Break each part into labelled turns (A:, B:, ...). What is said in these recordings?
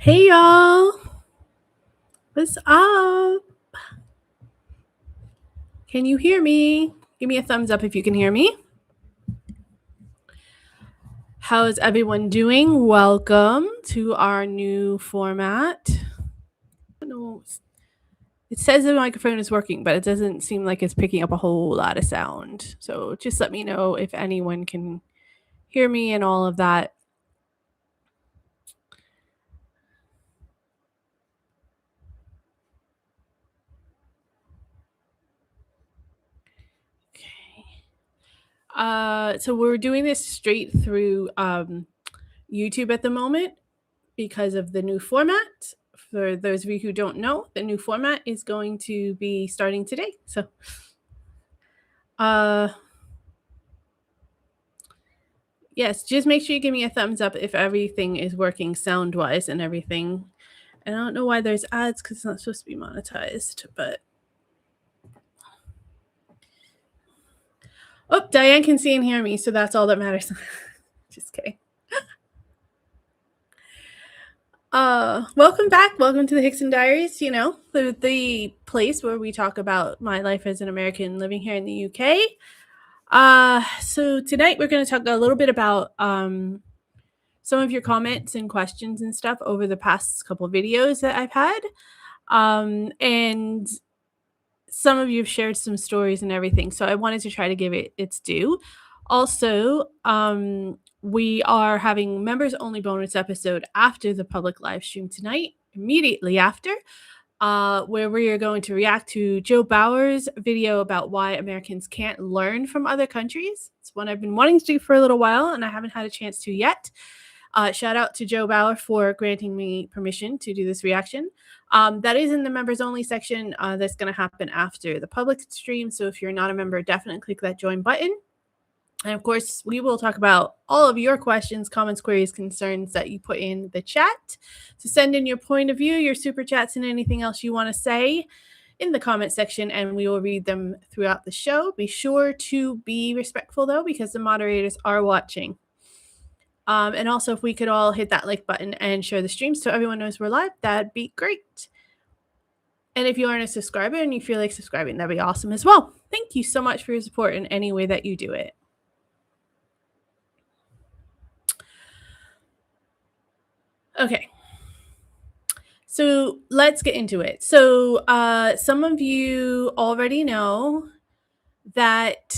A: Hey y'all, what's up? Can you hear me? Give me a thumbs up if you can hear me. How's everyone doing? Welcome to our new format. No, it says the microphone is working, but it doesn't seem like it's picking up a whole lot of sound. So just let me know if anyone can hear me and all of that. So we're doing this straight through YouTube at the moment because of the new format. For those of you who don't know, the new format is going to be starting today. So, yes, just make sure you give me a thumbs up if everything is working sound wise and everything. And I don't know why there's ads because it's not supposed to be monetized, but. Oh, Diane can see and hear me, so that's all that matters. Just kidding. Welcome back. Welcome to the Hickson Diaries, the place where we talk about my life as an American living here in the UK. So tonight we're going to talk a little bit about some of your comments and questions and stuff over the past couple of videos that I've had. And some of you have shared some stories and everything, so I wanted to try to give it its due. Also, we are having members only bonus episode after the public live stream tonight, immediately after, where we are going to react to Joe Bauer's video about why Americans can't learn from other countries. It's one I've been wanting to do for a little while, and I haven't had a chance to yet. Shout out to Joe Bauer for granting me permission to do this reaction. That is in the members only section. That's going to happen after the public stream. So if you're not a member, definitely click that join button. And of course, we will talk about all of your questions, comments, queries, concerns that you put in the chat. So send in your point of view, your super chats, and anything else you want to say in the comment section, and we will read them throughout the show. Be sure to be respectful, though, because the moderators are watching. And also, if we could all hit that like button and share the stream so everyone knows we're live, that'd be great. And if you aren't a subscriber and you feel like subscribing, that'd be awesome as well. Thank you so much for your support in any way that you do it. Okay. So let's get into it. So some of you already know that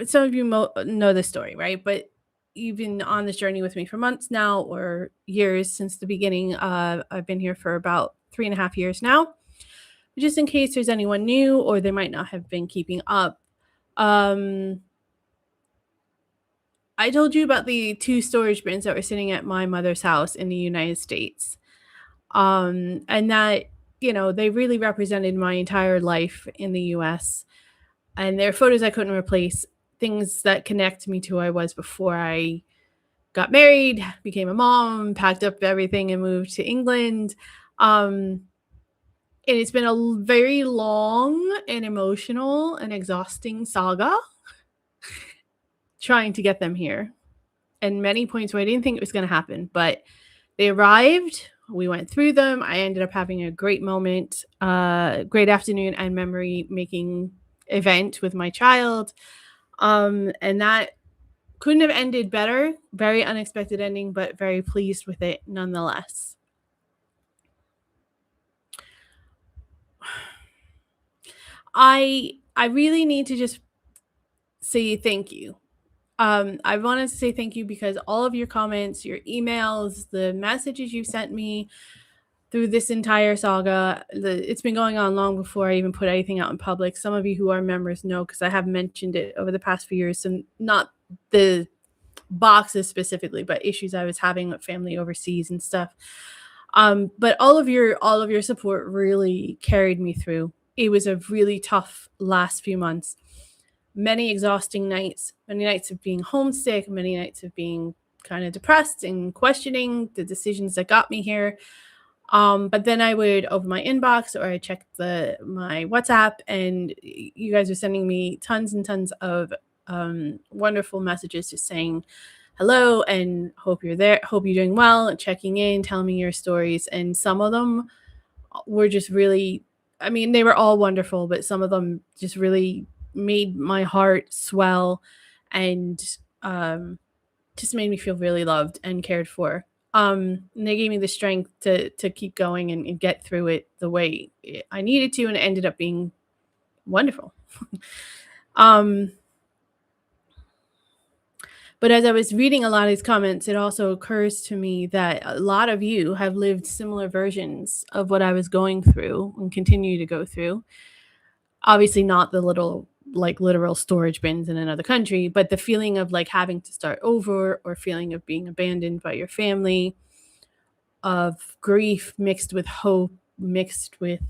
A: some of you know the story, right? But you've been on this journey with me for months now, or years since the beginning. I've been here for about 3.5 years now. Just in case there's anyone new or they might not have been keeping up. I told you about the 2 storage bins that were sitting at my mother's house in the United States. And that, they really represented my entire life in the US. And they're photos I couldn't replace, things that connect me to who I was before I got married, became a mom, packed up everything and moved to England. And it's been a very long and emotional and exhausting saga trying to get them here. And many points where I didn't think it was going to happen, but they arrived. We went through them. I ended up having a great moment, great afternoon and memory making event with my child. And that couldn't have ended better. Very unexpected ending, but very pleased with it nonetheless. I really need to just say thank you. I wanted to say thank you because all of your comments, your emails, the messages you sent me through this entire saga, it's been going on long before I even put anything out in public. Some of you who are members know because I have mentioned it over the past few years. So not the boxes specifically, but issues I was having with family overseas and stuff. But all of your support really carried me through. It was a really tough last few months. Many exhausting nights, many nights of being homesick, many nights of being kind of depressed and questioning the decisions that got me here. But then I would open my inbox or I check my WhatsApp, and you guys are sending me tons and tons of wonderful messages just saying hello and hope you're there, hope you're doing well, checking in, telling me your stories. And some of them were just really, I mean, they were all wonderful, but some of them just really made my heart swell and um, just made me feel really loved and cared for. And they gave me the strength to keep going and get through it the way I needed to, and it ended up being wonderful. um, but as I was reading a lot of these comments, it also occurs to me that a lot of you have lived similar versions of what I was going through and continue to go through. Obviously, not the little like literal storage bins in another country, but the feeling of like having to start over or feeling of being abandoned by your family, of grief mixed with hope, mixed with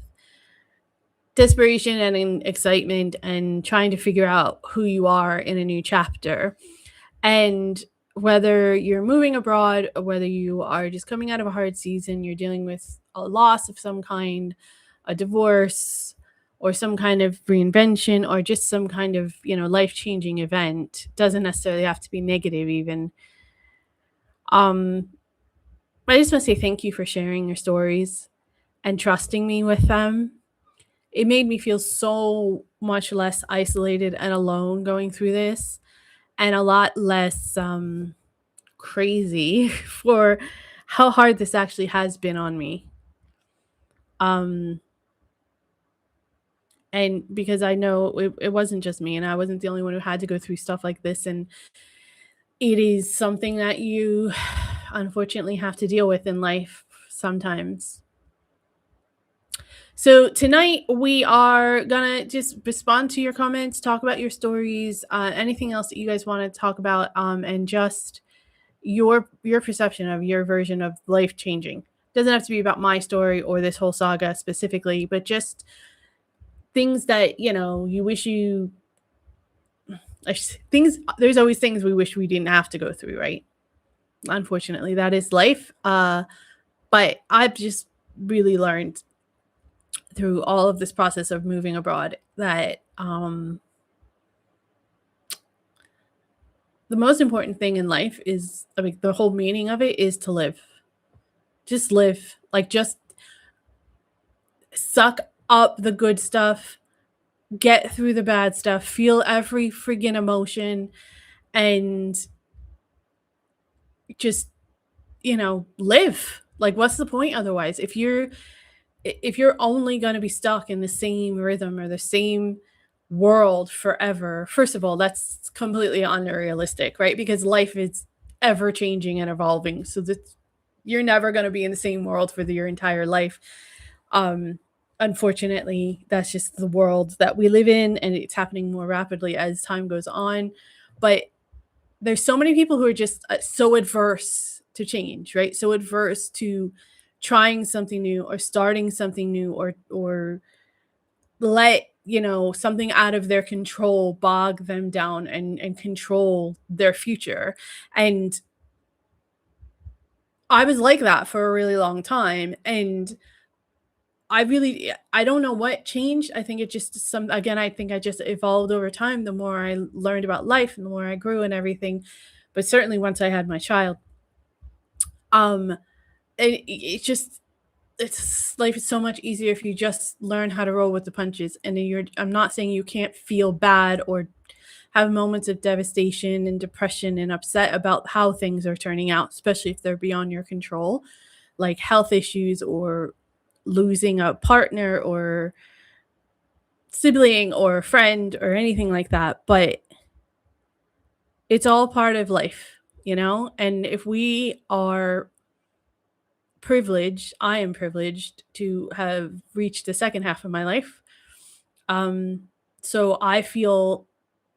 A: desperation and excitement, and trying to figure out who you are in a new chapter. And whether you're moving abroad or whether you are just coming out of a hard season, you're dealing with a loss of some kind, a divorce, or some kind of reinvention, or just some kind of, life-changing event. Doesn't necessarily have to be negative even. Um, I just want to say thank you for sharing your stories and trusting me with them. It made me feel so much less isolated and alone going through this, and a lot less crazy for how hard this actually has been on me. Um, and because I know it wasn't just me, and I wasn't the only one who had to go through stuff like this, and it is something that you unfortunately have to deal with in life sometimes. So tonight we are gonna just respond to your comments, talk about your stories, anything else that you guys want to talk about, and just your perception of your version of life changing. Doesn't have to be about my story or this whole saga specifically, but just things that you wish you things. There's always things we wish we didn't have to go through, right? Unfortunately, that is life. But I've just really learned through all of this process of moving abroad that the most important thing in life is, I mean, the whole meaning of it is to live. Just live. Like, just suck up the good stuff, get through the bad stuff, feel every friggin' emotion, and just, live. Like, what's the point otherwise? If you're only going to be stuck in the same rhythm or the same world forever, first of all, that's completely unrealistic, right? Because life is ever changing and evolving. So that you're never going to be in the same world for your entire life. Um, Unfortunately, that's just the world that we live in, and it's happening more rapidly as time goes on. But there's so many people who are just so adverse to change, right? So adverse to trying something new or starting something new, or let something out of their control bog them down and control their future. And I was like that for a really long time, and I don't know what changed. I think it just I think I just evolved over time. The more I learned about life and the more I grew and everything. But certainly once I had my child, um, it just it's life is so much easier if you just learn how to roll with the punches. And I'm not saying you can't feel bad or have moments of devastation and depression and upset about how things are turning out, especially if they're beyond your control, like health issues or losing a partner or sibling or friend or anything like that. But it's all part of life. And if we are privileged, I am privileged to have reached the second half of my life. So I feel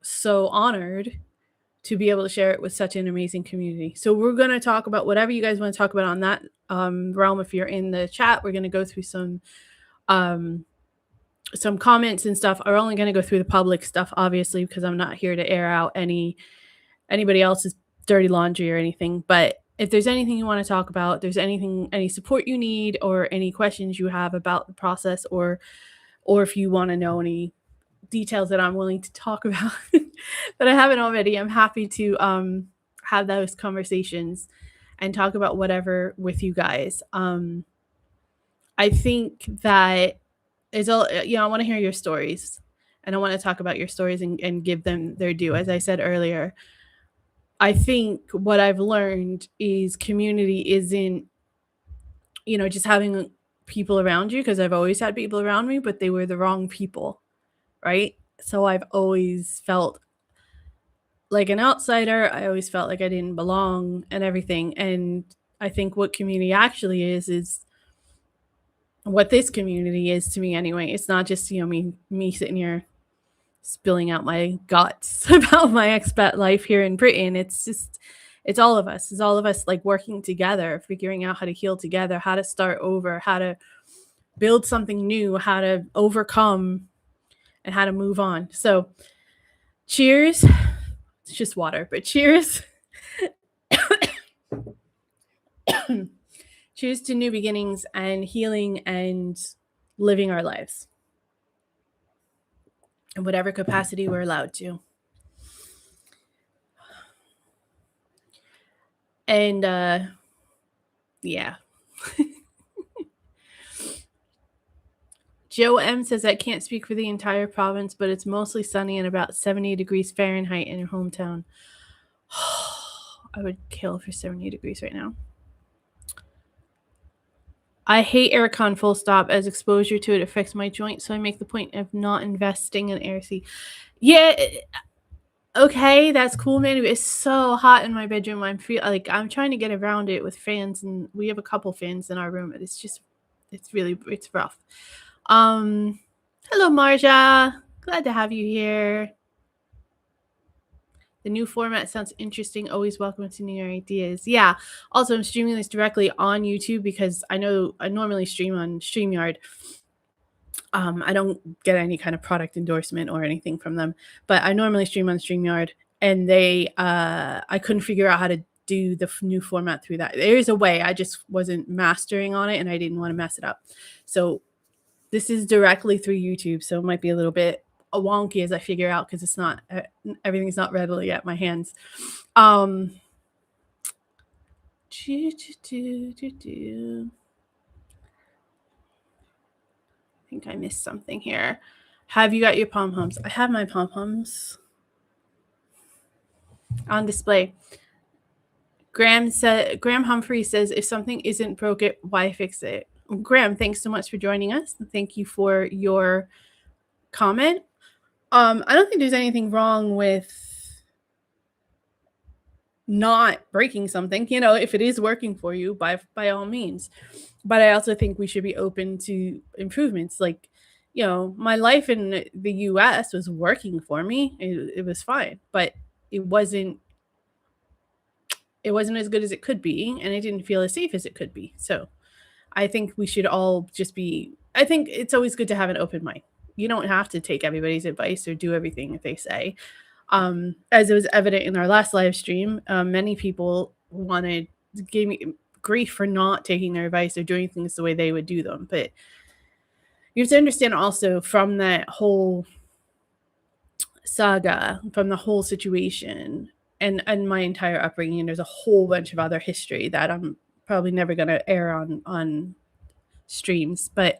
A: so honored to be able to share it with such an amazing community. So we're going to talk about whatever you guys want to talk about on that realm. If you're in the chat, we're going to go through um, some comments and stuff. We're only going to go through the public stuff, obviously, because I'm not here to air out anybody else's dirty laundry or anything. But if there's anything you want to talk about, there's any support you need, or any questions you have about the process, or if you want to know any details that I'm willing to talk about that I haven't already, I'm happy have those conversations and talk about whatever with you guys. I think that it's all, I want to hear your stories, and I want to talk about your stories and give them their due. As I said earlier, I think what I've learned is community isn't, just having people around you, because I've always had people around me, but they were the wrong people, right? So I've always felt like an outsider. I always felt like I didn't belong and everything. And I think what community actually is what this community is to me anyway. It's not just, me sitting here spilling out my guts about my expat life here in Britain. It's all of us. It's all of us like working together, figuring out how to heal together, how to start over, how to build something new, how to overcome, and how to move on. So cheers. It's just water, but cheers. Cheers to new beginnings and healing and living our lives in whatever capacity we're allowed to. And yeah. Joe M says, I can't speak for the entire province, but it's mostly sunny and about 70 degrees Fahrenheit in your hometown. I would kill for 70 degrees right now. I hate aircon full stop, as exposure to it affects my joints, so I make the point of not investing in AC. Yeah, okay, that's cool, man. It's so hot in my bedroom. I'm trying to get around it with fans, and we have a couple fans in our room, and it's rough. Hello, Marja. Glad to have you here. The new format sounds interesting. Always welcome to new ideas. Yeah. Also, I'm streaming this directly on YouTube because I know I normally stream on StreamYard. I don't get any kind of product endorsement or anything from them, but I normally stream on StreamYard, and I couldn't figure out how to do the new format through that. There is a way. I just wasn't mastering on it, and I didn't want to mess it up. So this is directly through YouTube, so it might be a little bit wonky as I figure out, because it's not everything's not readily at my hands. I think I missed something here. Have you got your pom-poms? I have my pom-poms on display. Graham Humphrey says, if something isn't broken, why fix it? Graham, thanks so much for joining us. Thank you for your comment. I don't think there's anything wrong with not breaking something, if it is working for you, by all means. But I also think we should be open to improvements. Like, my life in the US was working for me. It was fine, but it wasn't as good as it could be, and it didn't feel as safe as it could be. So I think we should all I think it's always good to have an open mind. You don't have to take everybody's advice or do everything they say. As it was evident in our last live stream, many people gave me grief for not taking their advice or doing things the way they would do them. But you have to understand also, from that whole saga, from the whole situation, and my entire upbringing, there's a whole bunch of other history that I'm probably never going to air on streams. But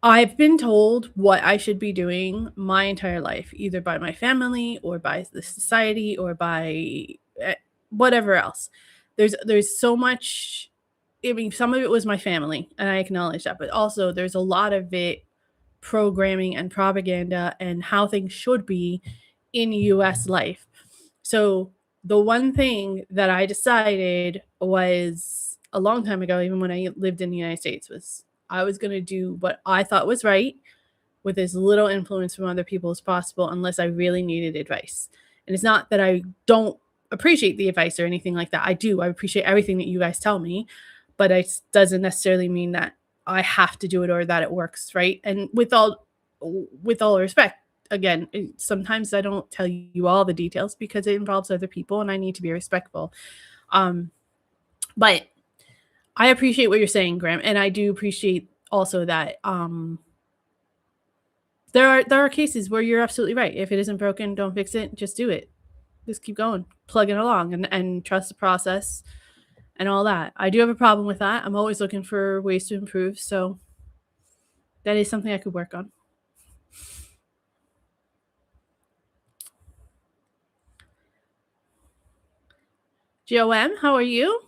A: I've been told what I should be doing my entire life, either by my family or by the society or by whatever else. There's so much. I mean, some of it was my family, and I acknowledge that, but also there's a lot of it programming and propaganda and how things should be in US life. So the one thing that I decided was a long time ago, even when I lived in the United States, was I was going to do what I thought was right with as little influence from other people as possible, unless I really needed advice. And it's not that I don't appreciate the advice or anything like that. I do. I appreciate everything that you guys tell me, but it doesn't necessarily mean that I have to do it or that it works, right? And with all respect, again, sometimes I don't tell you all the details because it involves other people, and I need to be respectful. But I appreciate what you're saying, Graham, and I do appreciate also that there are cases where you're absolutely right. If it isn't broken, don't fix it. Just do it. just keep going, plugging along, and trust the process and all that. I do have a problem with that. I'm always looking for ways to improve, so that is something I could work on. JOM, how are you?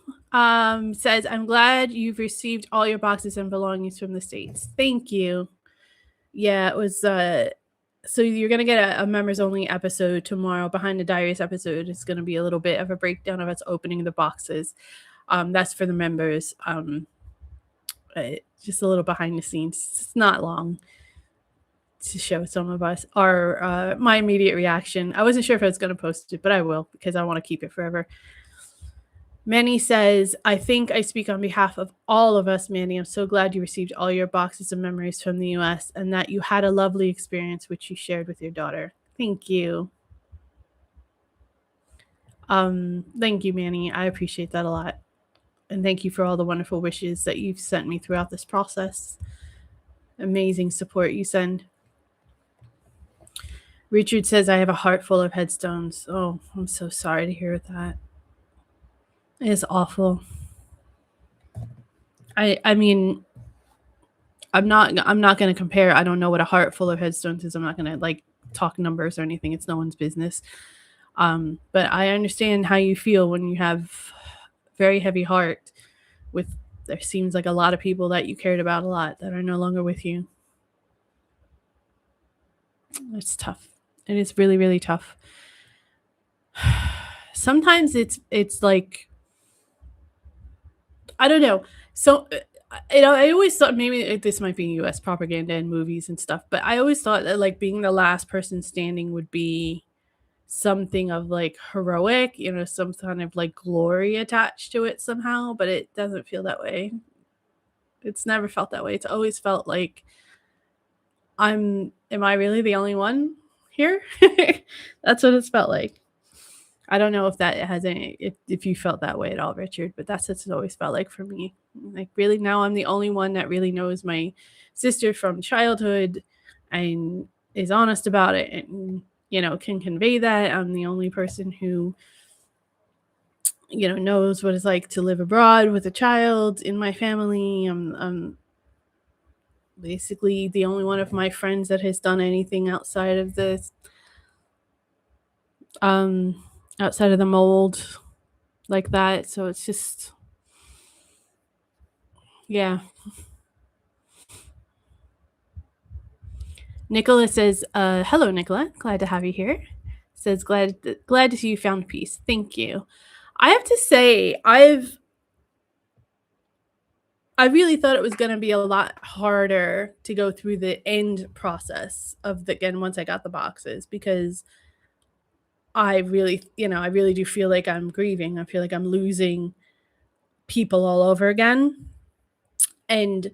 A: Says, I'm glad you've received all your boxes and belongings from the States. Thank you. Yeah, it was so you're gonna get a members only episode tomorrow. Behind the Diaries episode, it's gonna be a little bit of a breakdown of us opening the boxes. That's for the members. Just a little behind the scenes. It's not long to show some of us our my immediate reaction. I wasn't sure if I was gonna post it, but I will because I want to keep it forever. Manny says, I think I speak on behalf of all of us, Manny. I'm so glad you received all your boxes of memories from the US and that you had a lovely experience which you shared with your daughter. Thank you. Thank you, Manny. I appreciate that a lot. And thank you for all the wonderful wishes that you've sent me throughout this process. Amazing support you send. Richard says, I have a heart full of headstones. Oh, I'm so sorry to hear that. It is awful. I mean, I'm not going to compare. I don't know what a heart full of headstones is. I'm not going to like talk numbers or anything. It's no one's business. But I understand how you feel when you have very heavy heart with there seems like a lot of people that you cared about a lot that are no longer with you. It's tough. It is really, really tough. Sometimes it's like I don't know. So I always thought maybe this might be US propaganda in movies and stuff, but I always thought that like being the last person standing would be something of like heroic, some kind of like glory attached to it somehow, but it doesn't feel that way. It's never felt that way. It's always felt like am I really the only one here? That's what it's felt like. I don't know if that has any if you felt that way at all, Richard, but that's what it's always felt like for me. Like really now I'm the only one that really knows my sister from childhood and is honest about it and can convey that. I'm the only person who knows what it's like to live abroad with a child in my family. I'm basically the only one of my friends that has done anything outside of this outside of the mold like that. So it's just yeah. Nicola says, hello, Nicola. Glad to have you here. Says, glad to see you found peace. Thank you. I have to say, I really thought it was going to be a lot harder to go through the end process of again, once I got the boxes, because I really do feel like I'm grieving. I feel like I'm losing people all over again. And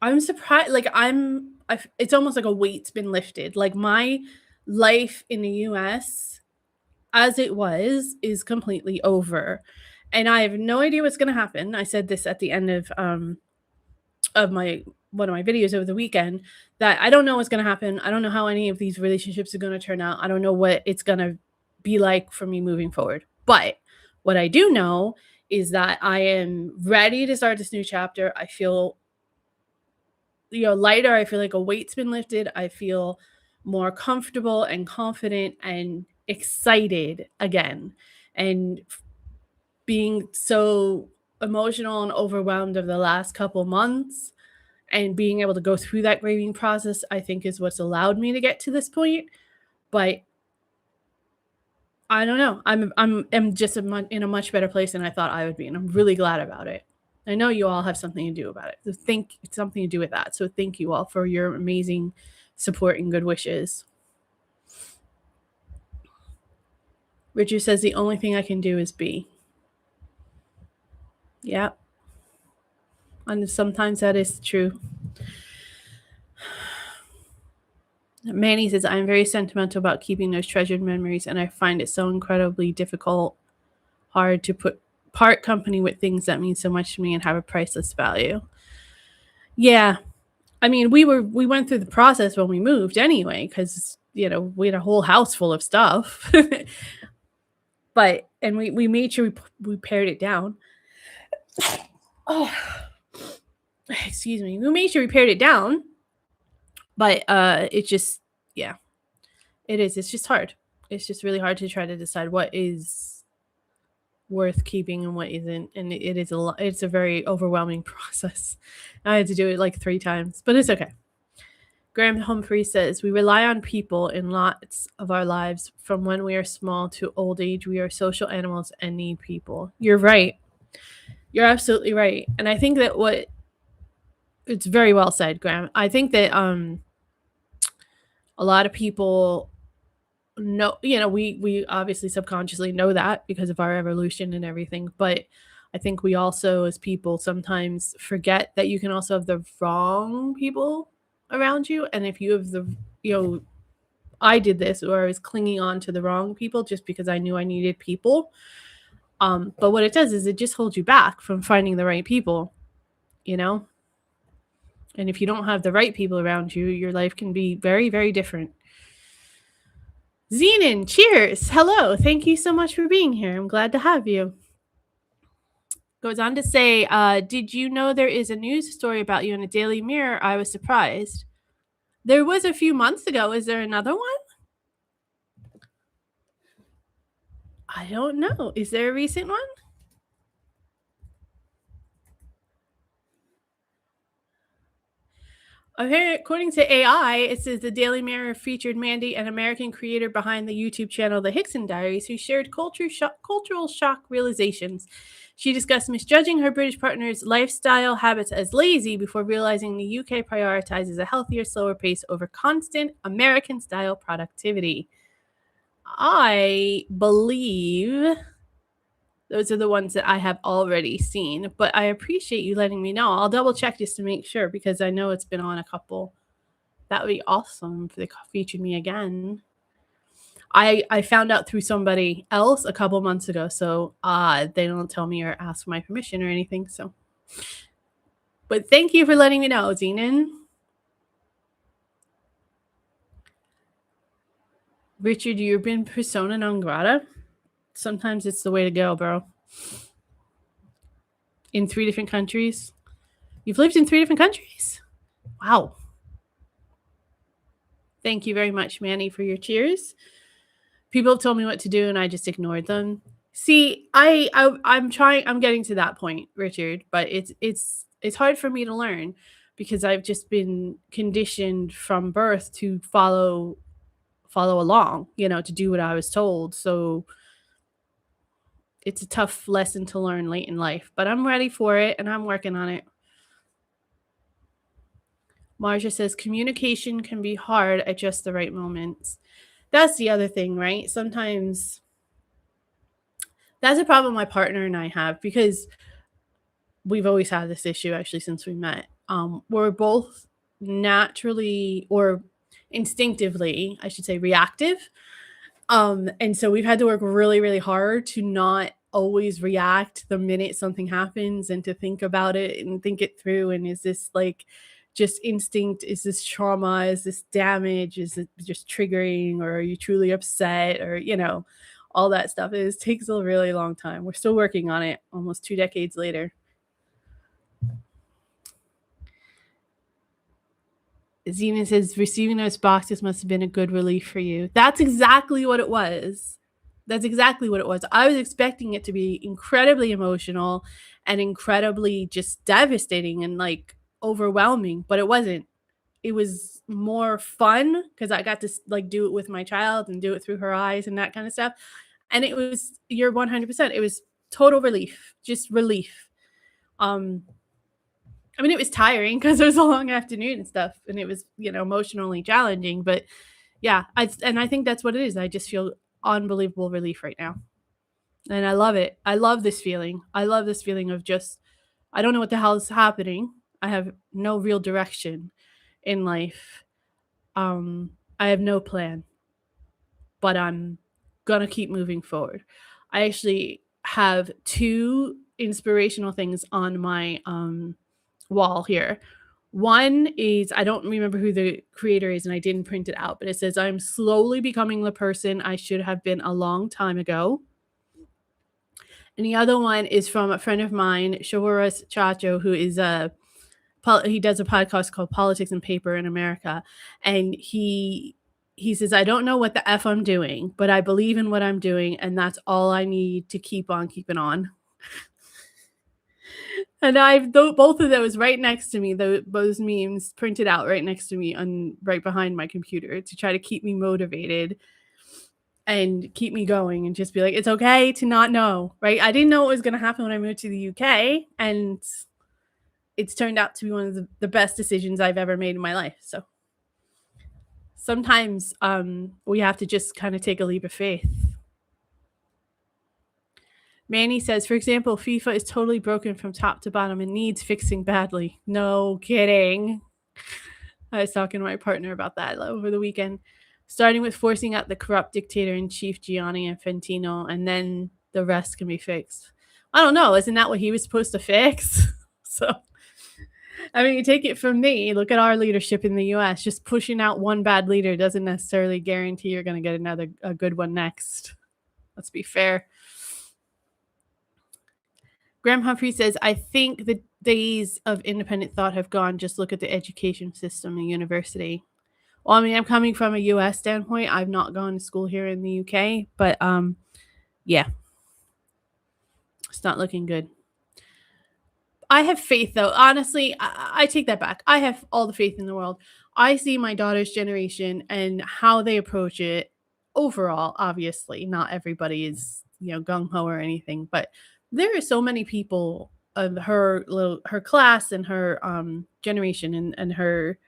A: I'm surprised, like it's almost like a weight's been lifted. Like my life in the US as it was is completely over. And I have no idea what's going to happen. I said this at the end of my one of my videos over the weekend that I don't know what's going to happen. I don't know how any of these relationships are going to turn out. I don't know what it's going to be like for me moving forward. But what I do know is that I am ready to start this new chapter. I feel lighter. I feel like a weight's been lifted. I feel more comfortable and confident and excited again. And being so emotional and overwhelmed over the last couple months and being able to go through that grieving process, I think is what's allowed me to get to this point. But I don't know. I'm just in a much better place than I thought I would be, and I'm really glad about it. I know you all have something to do about it. So it's something to do with that. So thank you all for your amazing support and good wishes. Richard says the only thing I can do is be. Yeah. And sometimes that is true. Manny says, I'm very sentimental about keeping those treasured memories, and I find it so incredibly hard to part company with things that mean so much to me and have a priceless value. Yeah. I mean, we went through the process when we moved anyway, because we had a whole house full of stuff. But and we made sure we pared it down. Oh, excuse me. We made sure we pared it down, but it just yeah, it is. It's just hard. It's just really hard to try to decide what is worth keeping and what isn't, and it is a lot. It's a very overwhelming process. I had to do it like 3 times, but it's okay. Graham Humphrey says, we rely on people in lots of our lives. From when we are small to old age, we are social animals and need people. You're right. You're absolutely right. And I think that it's very well said, Graham. I think that a lot of people know, we obviously subconsciously know that because of our evolution and everything, but I think we also as people sometimes forget that you can also have the wrong people around you, and if you have you know I did this, or I was clinging on to the wrong people just because I knew I needed people. But what it does is it just holds you back from finding the right people, you know? And if you don't have the right people around you, your life can be very, very different. Zenon, cheers. Hello. Thank you so much for being here. I'm glad to have you. Goes on to say, did you know there is a news story about you in a Daily Mirror? I was surprised. There was a few months ago. Is there another one? I don't know. Is there a recent one? Okay, according to AI, it says the Daily Mirror featured Mandy, an American creator behind the YouTube channel The Hickson Diaries, who shared cultural shock realizations. She discussed misjudging her British partner's lifestyle habits as lazy before realizing the UK prioritizes a healthier, slower pace over constant American-style productivity. I believe those are the ones that I have already seen, but I appreciate you letting me know. I'll double check just to make sure because I know it's been on a couple. That would be awesome if they featured me again. I found out through somebody else a couple months ago, so they don't tell me or ask my permission or anything. So, but thank you for letting me know, Zenon. Richard, you've been persona non grata. Sometimes it's the way to go, bro. In 3 different countries. You've lived in 3 different countries? Wow. Thank you very much, Manny, for your cheers. People have told me what to do and I just ignored them. See, I'm getting to that point, Richard, but it's hard for me to learn because I've just been conditioned from birth to follow along, to do what I was told. So it's a tough lesson to learn late in life, but I'm ready for it and I'm working on it. Marcia says communication can be hard at just the right moments. That's the other thing, right? Sometimes that's a problem my partner and I have because we've always had this issue actually since we met. We're both naturally or instinctively, I should say, reactive. And so we've had to work really, really hard to not always react the minute something happens and to think about it and think it through. And is this like just instinct? Is this trauma? Is this damage? Is it just triggering? Or are you truly upset? Or, all that stuff. It takes a really long time. We're still working on it almost 2 decades later. Zeena says, receiving those boxes must have been a good relief for you. That's exactly what it was. That's exactly what it was. I was expecting it to be incredibly emotional and incredibly just devastating and like overwhelming, but it wasn't. It was more fun because I got to like do it with my child and do it through her eyes and that kind of stuff. And you're 100%. It was total relief, just relief. I mean, it was tiring because it was a long afternoon and stuff, and it was, emotionally challenging. But yeah, I think that's what it is. I just feel unbelievable relief right now, and I love it. I love this feeling. I love this feeling of just, I don't know what the hell is happening. I have no real direction in life. I have no plan, but I'm gonna keep moving forward. I actually have 2 inspirational things on my wall here. One is, I don't remember who the creator is and I didn't print it out, but it says, "I'm slowly becoming the person I should have been a long time ago." And the other one is from a friend of mine, Shawaras Chacho, who is he does a podcast called Politics and Paper in America, and he says, "I don't know what the f I'm doing, but I believe in what I'm doing, and that's all I need to keep on keeping on." And I've both of those right next to me, those memes printed out right next to me on right behind my computer to try to keep me motivated and keep me going and just be like, it's okay to not know, right? I didn't know what was going to happen when I moved to the UK, and it's turned out to be one of the best decisions I've ever made in my life. So sometimes we have to just kind of take a leap of faith. Manny says, for example, FIFA is totally broken from top to bottom and needs fixing badly. No kidding. I was talking to my partner about that over the weekend. Starting with forcing out the corrupt dictator in chief Gianni Infantino, and then the rest can be fixed. I don't know. Isn't that what he was supposed to fix? So, I mean, you take it from me. Look at our leadership in the U.S. Just pushing out one bad leader doesn't necessarily guarantee you're going to get a good one next. Let's be fair. Graham Humphrey says, I think the days of independent thought have gone. Just look at the education system and university. Well, I mean, I'm coming from a US standpoint. I've not gone to school here in the UK, but yeah, it's not looking good. I have faith, though. Honestly, I take that back. I have all the faith in the world. I see my daughter's generation and how they approach it overall. Obviously, not everybody is, gung ho or anything, but there are so many people of her class and her generation and her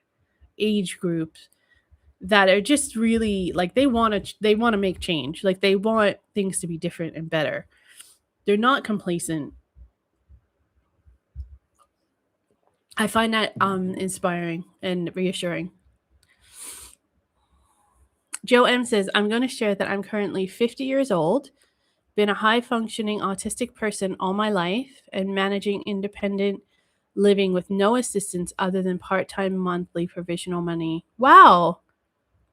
A: age group that are just really like they want to make change. Like they want things to be different and better. They're not complacent. I find that inspiring and reassuring. Joe M says, I'm going to share that I'm currently 50 years old, been a high functioning autistic person all my life, and managing independent living with no assistance other than part-time monthly provisional money. Wow.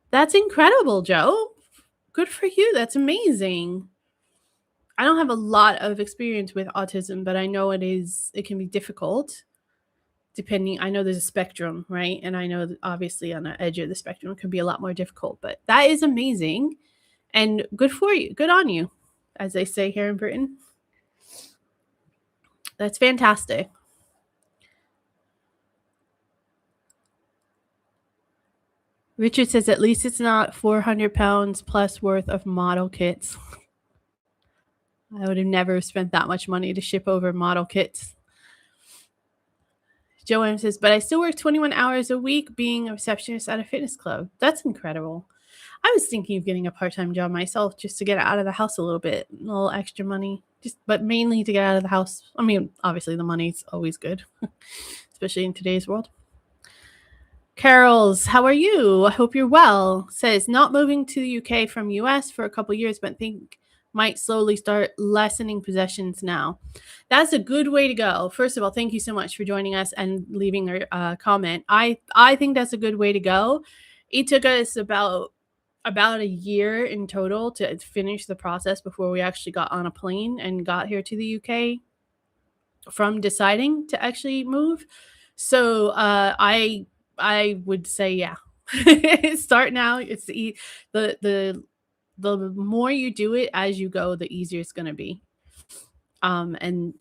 A: That's incredible, Joe. Good for you. That's amazing. I don't have a lot of experience with autism, but I know it can be difficult depending. I know there's a spectrum, right? And I know that obviously on the edge of the spectrum it can be a lot more difficult, but that is amazing and good for you. Good on you, as they say here in Britain. That's fantastic. Richard says, at least it's not 400 pounds plus worth of model kits. I would have never spent that much money to ship over model kits. Joanne says, but I still work 21 hours a week being a receptionist at a fitness club. That's incredible. I was thinking of getting a part-time job myself just to get out of the house a little bit, a little extra money, but mainly to get out of the house. I mean, obviously the money's always good, especially in today's world. Carols, how are you? I hope you're well. Says, not moving to the UK from US for a couple years, but think might slowly start lessening possessions now. That's a good way to go. First of all, thank you so much for joining us and leaving a comment. I think that's a good way to go. It took us about a year in total to finish the process before we actually got on a plane and got here to the UK from deciding to actually move. So I would say, yeah, start now. It's the more you do it as you go, the easier it's going to be. And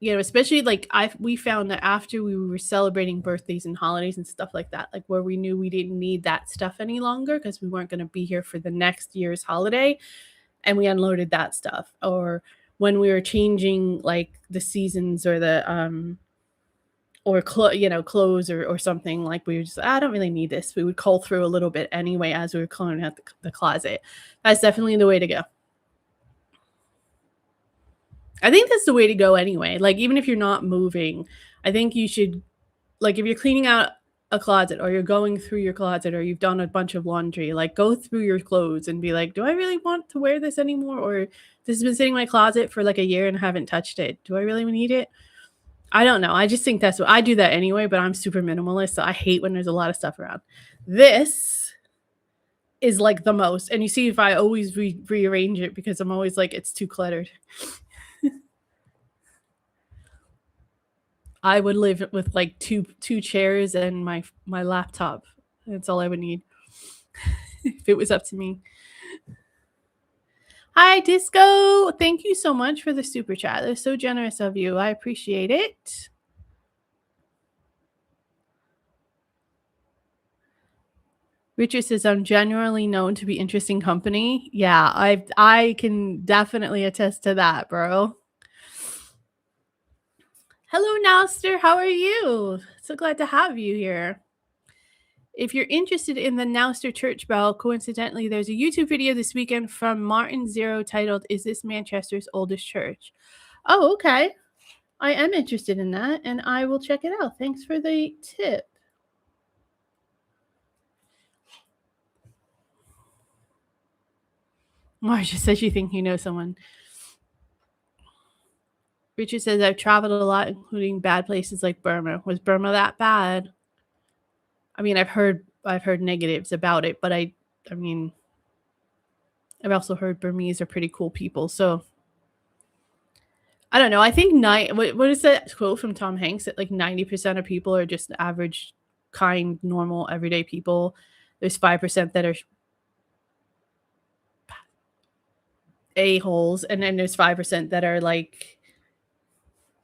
A: especially like we found that after we were celebrating birthdays and holidays and stuff like that, like where we knew we didn't need that stuff any longer because we weren't going to be here for the next year's holiday, and we unloaded that stuff. Or when we were changing like the seasons or the or clothes or something, like we were just, I don't really need this. We would cull through a little bit anyway as we were clearing out the closet. That's definitely the way to go. I think that's the way to go anyway. Like, even if you're not moving, I think you should, like, if you're cleaning out a closet or you're going through your closet or you've done a bunch of laundry, like, go through your clothes and be like, do I really want to wear this anymore? Or this has been sitting in my closet for like a year and I haven't touched it. Do I really need it? I don't know. I just think that's what I do that anyway, but I'm super minimalist, so I hate when there's a lot of stuff around. This is like the most. And you see if I always rearrange it because I'm always like it's too cluttered. I would live with like two chairs and my laptop. That's all I would need if it was up to me. Hi, Disco. Thank you so much for the super chat. That's so generous of you. I appreciate it. Richard says, I'm generally known to be interesting company. Yeah, I can definitely attest to that, bro. Hello, Nauster. How are you? So glad to have you here. If you're interested in the Nauster Church Bell, coincidentally, there's a YouTube video this weekend from Martin Zero titled, Is This Manchester's Oldest Church? Oh, okay. I am interested in that, and I will check it out. Thanks for the tip. Marcia says you think you know someone. Richard says I've traveled a lot, including bad places like Burma. Was Burma that bad? I mean, I've heard negatives about it, but I mean, I've also heard Burmese are pretty cool people. So I don't know. I think what is that quote from Tom Hanks that like 90% of people are just average, kind, normal, everyday people. There's 5% that are a-holes, and then there's 5% that are like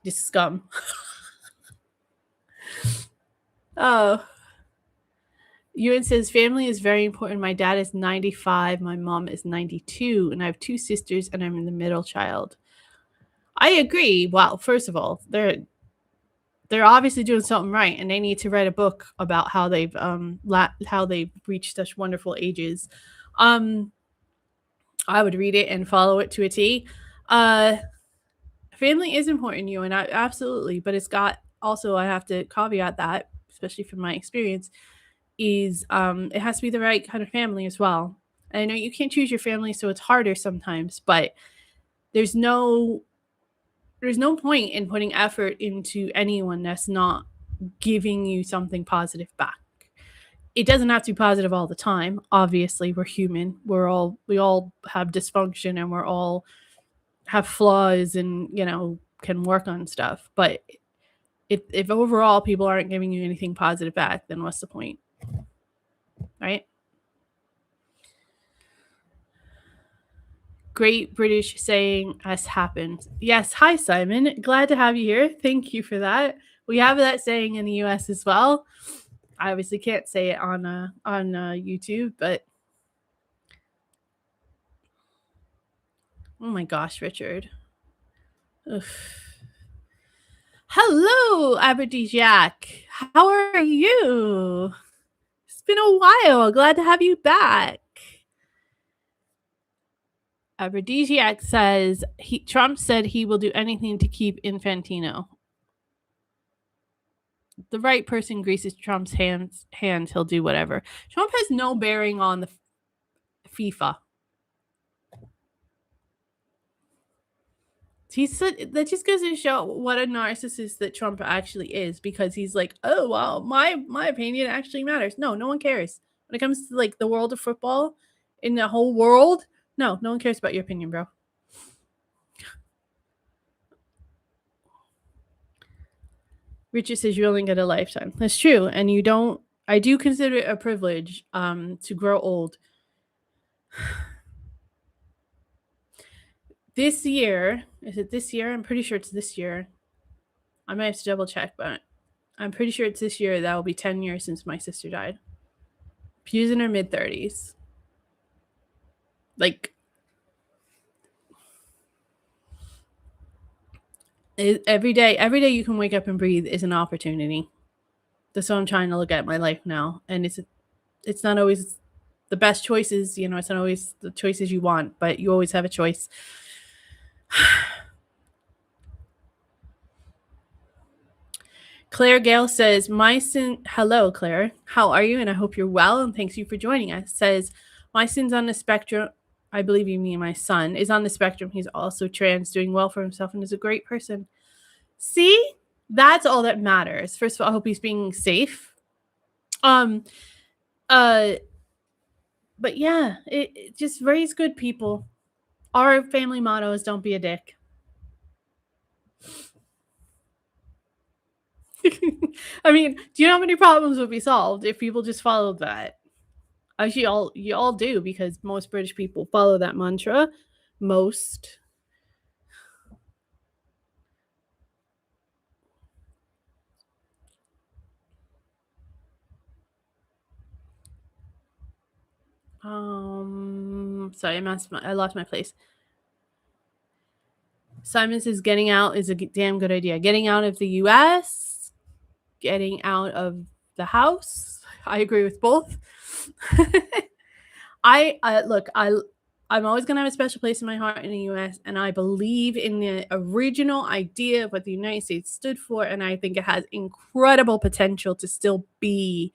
A: just scum. Oh. Ewan says family is very important. My dad is 95, my mom is 92, and I have two sisters, and I'm the middle child. I agree. Well, first of all, they're obviously doing something right, and they need to write a book about how they've reached such wonderful ages. I would read it and follow it to a T. Family is important, you and I absolutely, but it's got also I have to caveat that, especially from my experience, is it has to be the right kind of family as well. And I know you can't choose your family, so it's harder sometimes, but there's no point in putting effort into anyone that's not giving you something positive back. It doesn't have to be positive all the time. Obviously, we're human. We all have dysfunction, and we're all have flaws, and can work on stuff. But if overall people aren't giving you anything positive back, then what's the point, right? Great British saying has happened. Yes, hi Simon. Glad to have you here. Thank you for that. We have that saying in the US as well. I obviously can't say it on YouTube, but oh my gosh, Richard. Ugh. Hello, Aphrodisiac. How are you? It's been a while. Glad to have you back. Aphrodisiac says Trump said he will do anything to keep Infantino. The right person greases Trump's hands, he'll do whatever. Trump has no bearing on the FIFA. That just goes to show what a narcissist that Trump actually is, because he's like, oh well, my opinion actually matters. No one cares when it comes to like the world of football in the whole world. No one cares about your opinion, bro. Richard says you only get a lifetime. That's true, and you don't. I do consider it a privilege to grow old. This year, is it this year? I'm pretty sure it's this year. I might have to double check, but I'm pretty sure it's this year. That will be 10 years since my sister died. She's in her mid-30s. Like, every day you can wake up and breathe is an opportunity. That's how I'm trying to look at my life now. And it's not always the best choices, it's not always the choices you want, but you always have a choice. Claire Gale says, hello, Claire. How are you? And I hope you're well, and thanks you for joining us. Says, my son's on the spectrum. I believe you mean my son is on the spectrum. He's also trans, doing well for himself, and is a great person. See? That's all that matters. First of all, I hope he's being safe. Um, uh, but yeah, it just raise good people. Our family motto is don't be a dick. I mean, do you know how many problems would be solved if people just followed that? Actually, you all do because most British people follow that mantra. Most. Sorry, I lost my place. Simon says getting out is a damn good idea. Getting out of the U.S., getting out of the house. I agree with both. I'm always gonna have a special place in my heart in the U.S., and I believe in the original idea of what the United States stood for, and I think it has incredible potential to still be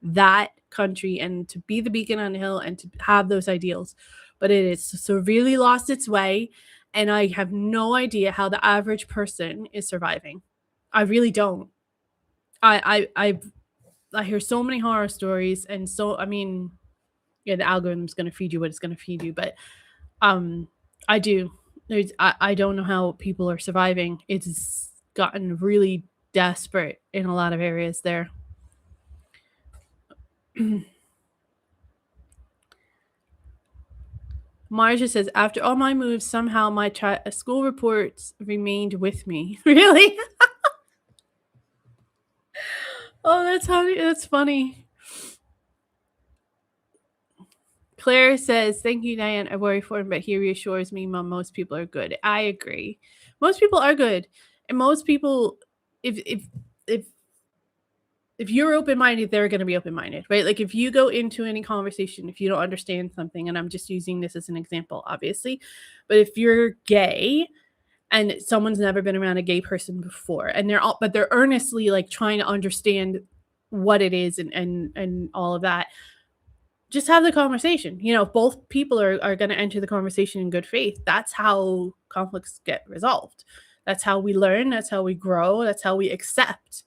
A: that country and to be the beacon on the hill and to have those ideals. But it is severely lost its way, and I have no idea how the average person is surviving. I really don't. I hear so many horror stories, and so I mean, yeah, the algorithm's gonna feed you what it's gonna feed you, but um, I do. I don't know how people are surviving. It's gotten really desperate in a lot of areas there. Marja says, after all my moves, somehow my school reports remained with me. Really? Oh, that's funny. That's funny. Claire says, thank you, Diane. I worry for him, but he reassures me, Mom, most people are good. I agree. Most people are good. And most people, if if you're open-minded, they're going to be open-minded, right? Like if you go into any conversation, if you don't understand something, and I'm just using this as an example, obviously, but if you're gay and someone's never been around a gay person before, and they're earnestly like trying to understand what it is and all of that, just have the conversation. You know, if both people are going to enter the conversation in good faith, that's how conflicts get resolved. That's how we learn. That's how we grow. That's how we accept.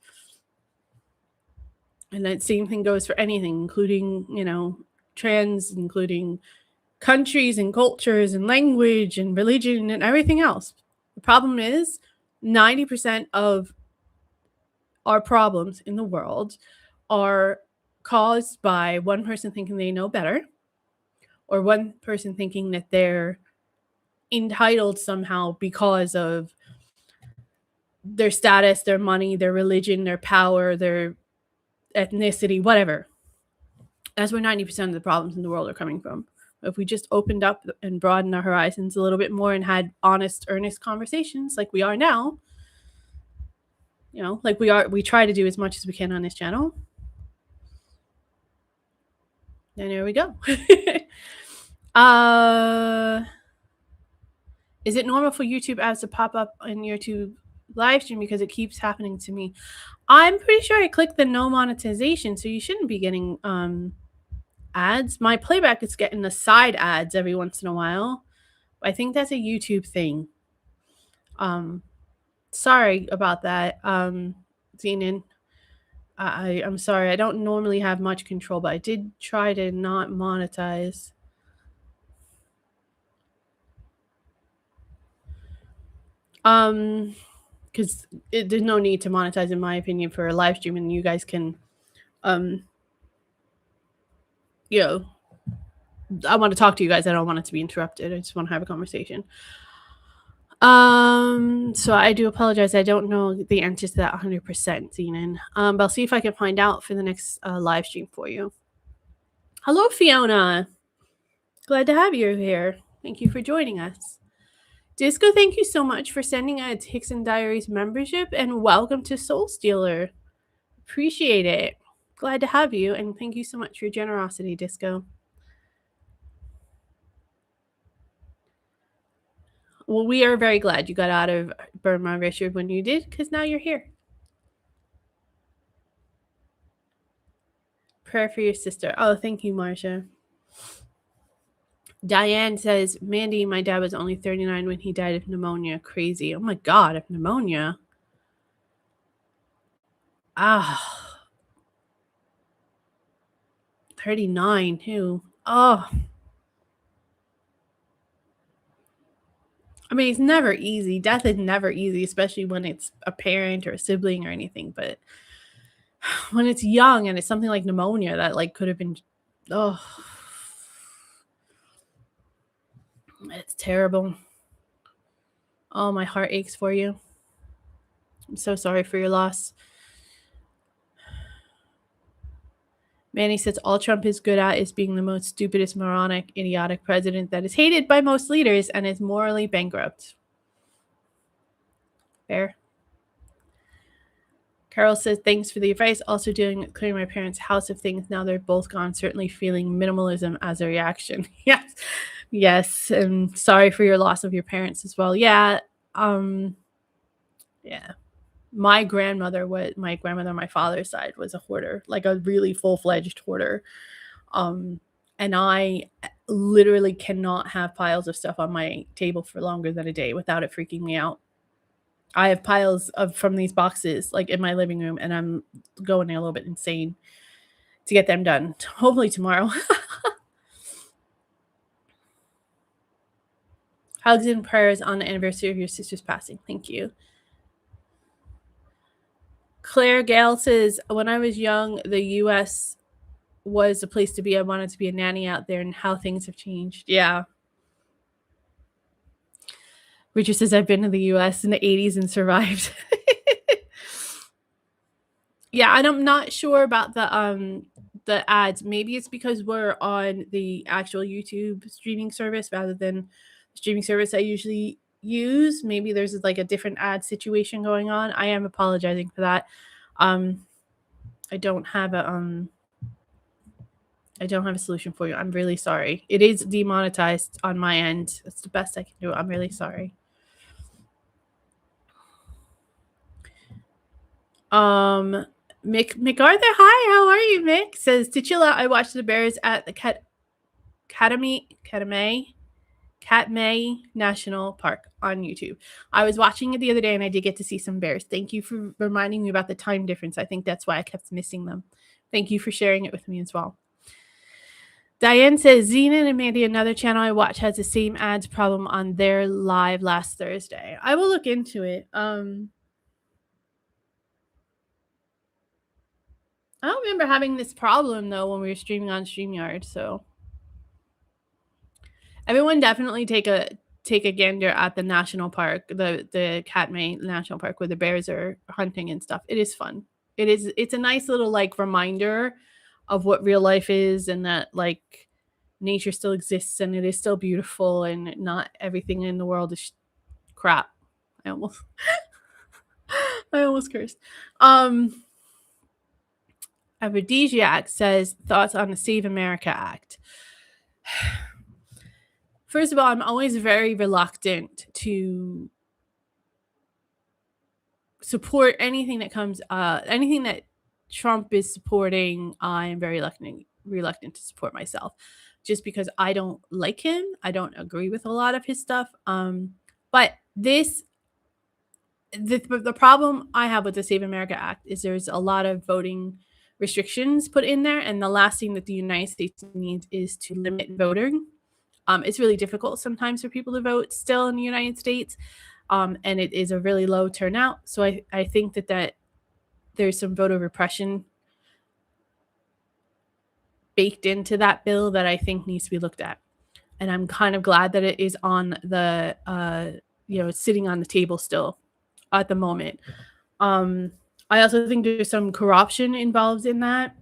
A: And that same thing goes for anything, including, you know, trans, including countries and cultures and language and religion and everything else. The problem is 90% of our problems in the world are caused by one person thinking they know better, or one person thinking that they're entitled somehow because of their status, their money, their religion, their power, their ethnicity, whatever. That's where 90% of the problems in the world are coming from. If we just opened up and broadened our horizons a little bit more and had honest, earnest conversations like we are now, you know, like we try to do as much as we can on this channel. And there we go. Is it normal for YouTube ads to pop up in YouTube live stream because it keeps happening to me? I'm pretty sure I clicked the no monetization, so you shouldn't be getting ads. My playback is getting the side ads every once in a while. I think that's a YouTube thing. Sorry about that, Zenon. I'm sorry. I don't normally have much control, but I did try to not monetize. Because there's no need to monetize, in my opinion, for a live stream, and you guys can, you know, I want to talk to you guys. I don't want it to be interrupted. I just want to have a conversation. So I do apologize. I don't know the answer to that 100%, Zenon. But I'll see if I can find out for the next live stream for you. Hello, Fiona. Glad to have you here. Thank you for joining us. Disco, thank you so much for sending a Hickson Diaries membership, and welcome to Soul Stealer. Appreciate it. Glad to have you, and thank you so much for your generosity, Disco. Well, we are very glad you got out of Burma, Richard, when you did, because now you're here. Prayer for your sister. Oh, thank you, Marcia. Diane says, Mandy, my dad was only 39 when he died of pneumonia. Crazy. Oh my God, of pneumonia. Ah, 39. Who? Oh, I mean, it's never easy. Death is never easy, especially when it's a parent or a sibling or anything. But when it's young and it's something like pneumonia that like could have been, oh, it's terrible. Oh, my heart aches for you. I'm so sorry for your loss. Manny says all Trump is good at is being the most stupidest, moronic, idiotic president that is hated by most leaders and is morally bankrupt. Fair. Carol says, thanks for the advice. Also doing clearing my parents' house of things. Now they're both gone. Certainly feeling minimalism as a reaction. Yes. Yes. And sorry for your loss of your parents as well. Yeah. Yeah. My grandmother, on my father's side, was a hoarder, like a really full-fledged hoarder. And I literally cannot have piles of stuff on my table for longer than a day without it freaking me out. I have piles of from these boxes like in my living room, and I'm going a little bit insane to get them done. Hopefully tomorrow. Hugs and prayers on the anniversary of your sister's passing. Thank you. Claire Gale says, when I was young, the US was a place to be. I wanted to be a nanny out there, and how things have changed. Yeah. Richard says, I've been to the US in the 80s and survived. Yeah, and I'm not sure about the ads. Maybe it's because we're on the actual YouTube streaming service rather than the streaming service I usually use. Maybe there's like a different ad situation going on. I am apologizing for that. I don't have a solution for you. I'm really sorry. It is demonetized on my end. It's the best I can do. I'm really sorry. McArthur, hi, how are you, Mick? Says to chill out. I watched the Bears at the Katmai National Park on YouTube. I was watching it the other day and I did get to see some bears. Thank you for reminding me about the time difference. I think that's why I kept missing them. Thank you for sharing it with me as well. Diane says, Xena and Mandy, another channel I watch, has the same ads problem on their live last Thursday. I will look into it. I don't remember having this problem, though, when we were streaming on StreamYard, so. Everyone definitely take a gander at the national park, the Katmai National Park, where the bears are hunting and stuff. It is fun. It's a nice little, like, reminder of what real life is and that, like, nature still exists and it is still beautiful and not everything in the world is crap. I almost cursed. Aphrodisiac says, thoughts on the Save America Act. First of all, I'm always very reluctant to support anything that comes, anything that Trump is supporting. I'm very reluctant to support myself, just because I don't like him. I don't agree with a lot of his stuff. But the problem I have with the Save America Act is there's a lot of voting restrictions put in there, and the last thing that the United States needs is to limit voting. It's really difficult sometimes for people to vote still in the United States, and it is a really low turnout. So I think that there's some voter repression baked into that bill that I think needs to be looked at. And I'm kind of glad that it is on the, sitting on the table still at the moment. I also think there's some corruption involved in that.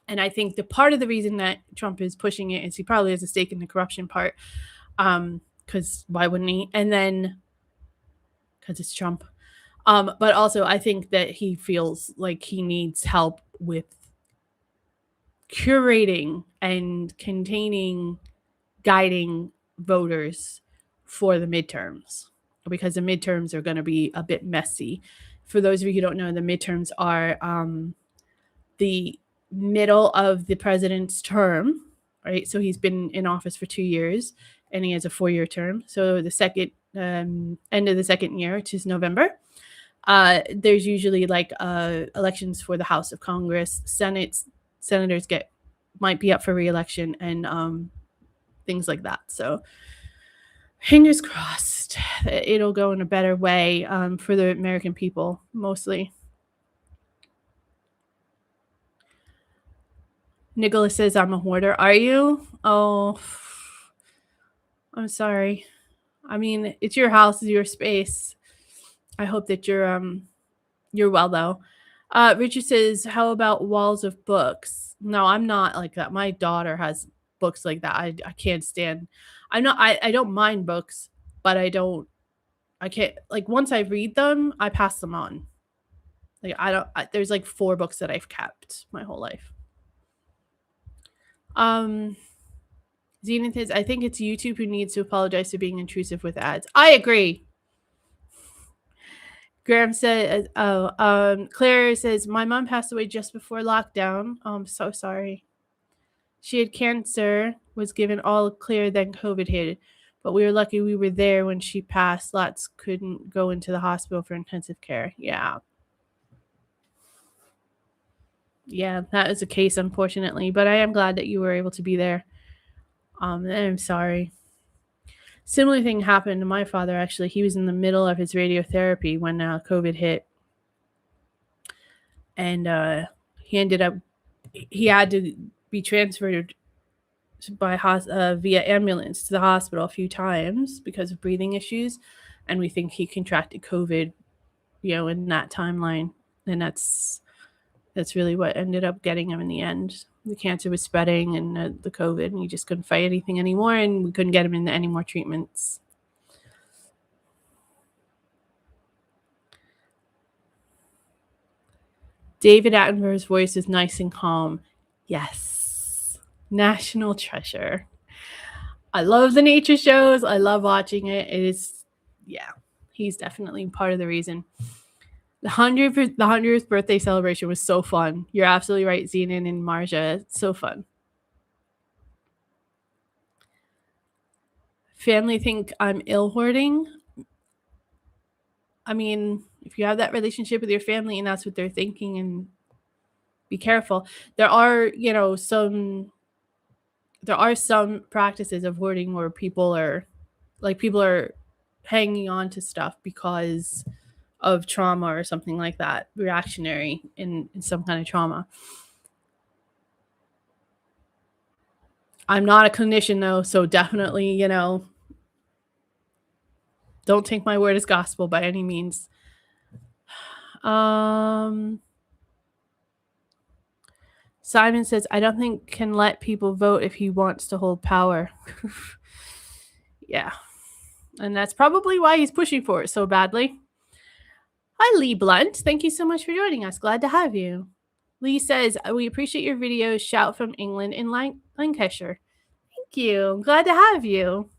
A: And I think the part of the reason that Trump is pushing it is he probably has a stake in the corruption part. Because why wouldn't he? And then, because it's Trump. But also, I think that he feels like he needs help with curating and guiding voters for the midterms, because the midterms are going to be a bit messy. For those of you who don't know, the midterms are the middle of the president's term, right? So he's been in office for 2 years and he has a 4-year term. So the second end of the second year, which is November, there's usually like elections for the House of Congress, senators might be up for re-election, and things like that. So fingers crossed that it'll go in a better way for the American people mostly. Nicholas says, I'm a hoarder. Are you? Oh, I'm sorry. I mean, it's your house, it's your space. I hope that you're well though. Richard says, how about walls of books? No, I'm not like that. My daughter has books like that. I can't stand. I don't mind books, but I can't, like, once I read them, I pass them on. Like there's like 4 books that I've kept my whole life. Zenith says, I think it's YouTube who needs to apologize for being intrusive with ads. I agree. Graham said, Claire says, my mom passed away just before lockdown. Oh, I'm so sorry. She had cancer, was given all clear, then COVID hit. But we were lucky we were there when she passed. Lots couldn't go into the hospital for intensive care. Yeah. Yeah, that is the case, unfortunately. But I am glad that you were able to be there. And I'm sorry. Similar thing happened to my father, actually. He was in the middle of his radiotherapy when COVID hit. And he had to be transferred via ambulance to the hospital a few times because of breathing issues. And we think he contracted COVID, in that timeline. And that's really what ended up getting him in the end. The cancer was spreading, and the COVID, and he just couldn't fight anything anymore, and we couldn't get him into any more treatments. David Attenborough's voice is nice and calm. Yes. National treasure. I love the nature shows. I love watching it. It is, yeah, he's definitely part of the reason. The 100th birthday celebration was so fun. You're absolutely right, Zenon and Marja. It's so fun. Family think I'm ill hoarding. I mean, if you have that relationship with your family and that's what they're thinking, and be careful. There are some practices of hoarding where people are hanging on to stuff because of trauma or something like that, reactionary in some kind of trauma. I'm not a clinician though, so definitely, don't take my word as gospel by any means. Simon says, I don't think can let people vote if he wants to hold power. Yeah. And that's probably why he's pushing for it so badly. Hi, Lee Blunt. Thank you so much for joining us. Glad to have you. Lee says, we appreciate your videos. Shout from England in Lancashire. Thank you. Glad to have you.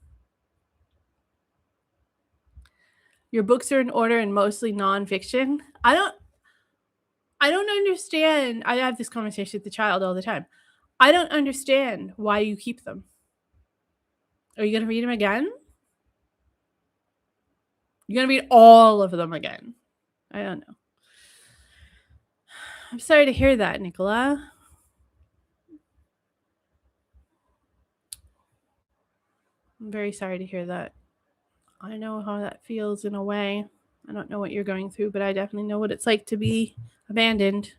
A: Your books are in order and mostly nonfiction. I don't understand. I have this conversation with the child all the time. I don't understand why you keep them. Are you going to read them again? You're going to read all of them again. I don't know. I'm sorry to hear that, Nicola. I'm very sorry to hear that. I know how that feels in a way. I don't know what you're going through, but I definitely know what it's like to be abandoned.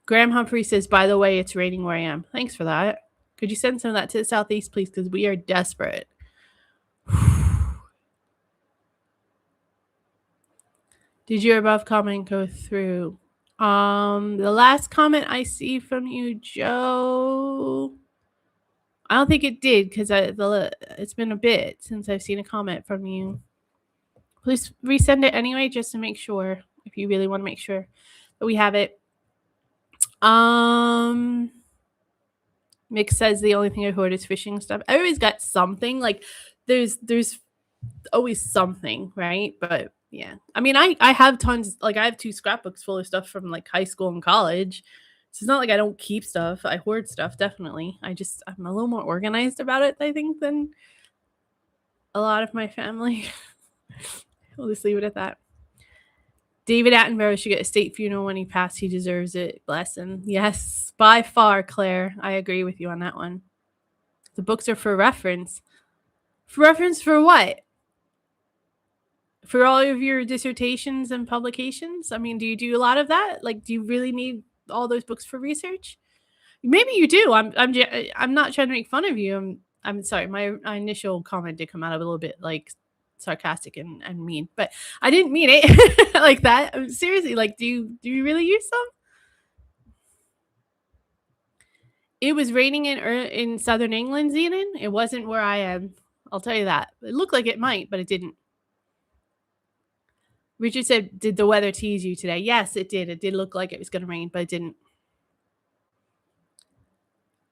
A: Graham Humphrey says, by the way, it's raining where I am. Thanks for that. Could you send some of that to the southeast, please? Because we are desperate. Did your above comment go through? The last comment I see from you, Joe, I don't think it did because it's been a bit since I've seen a comment from you. Please resend it anyway, just to make sure, if you really want to make sure that we have it. Mick says the only thing I hoard is fishing stuff. Everybody's got something. Like there's always something, right? But yeah, I mean, I have tons. Like I have 2 scrapbooks full of stuff from like high school and college. So it's not like I don't keep stuff. I hoard stuff, definitely. I'm a little more organized about it, I think, than a lot of my family. We'll just leave it at that. David Attenborough should get a state funeral when he passed. He deserves it. Bless him. Yes, by far, Claire. I agree with you on that one. The books are for reference. For reference for what? For all of your dissertations and publications? I mean, do you do a lot of that? Like, do you really need all those books for research? Maybe you do. I'm not trying to make fun of you. I'm sorry. My initial comment did come out a little bit like sarcastic and mean, but I didn't mean it like that. Seriously, like, do you really use some? It was raining in southern England, Zenon. It wasn't where I am. I'll tell you that. It looked like it might, but it didn't. Richard said, "Did the weather tease you today?" Yes, it did. It did look like it was going to rain, but it didn't.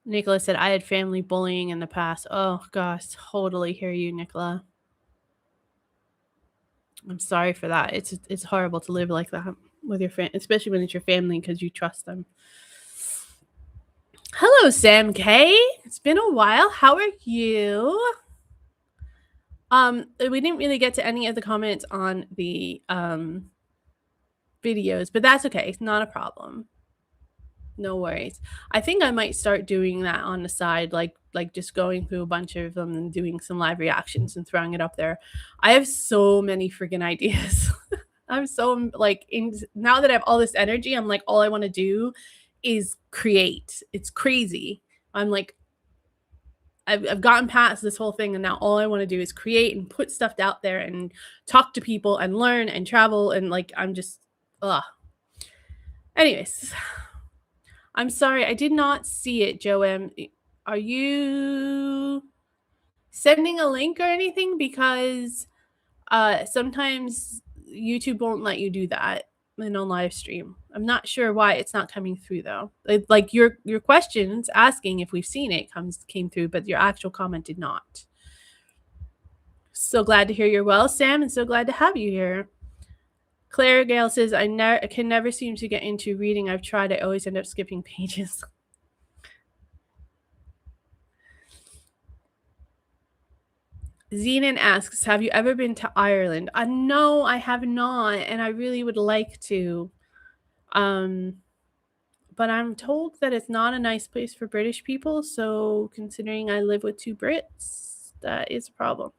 A: Nicola said, "I had family bullying in the past." Oh gosh, totally hear you, Nicola. I'm sorry for that. It's horrible to live like that with your family, especially when it's your family because you trust them. Hello, Sam K. It's been a while. How are you? We didn't really get to any of the comments on the videos, but that's okay. It's not a problem. No worries. I think I might start doing that on the side, like just going through a bunch of them and doing some live reactions and throwing it up there. I have so many freaking ideas. I'm so like now that I have all this energy, I'm like all I want to do is create. It's crazy. I'm like I've gotten past this whole thing and now all I want to do is create and put stuff out there and talk to people and learn and travel and like I'm just anyways. I'm sorry, I did not see it, Joem. Are you sending a link or anything? Because sometimes YouTube won't let you do that in a live stream. I'm not sure why it's not coming through though. Like your questions asking if we've seen it came through, but your actual comment did not. So glad to hear you're well, Sam, and so glad to have you here. Claire Gale says, I can never seem to get into reading. I've tried. I always end up skipping pages. Zenon asks, have you ever been to Ireland? No, I have not, and I really would like to. But I'm told that it's not a nice place for British people, so considering I live with 2 Brits, that is a problem.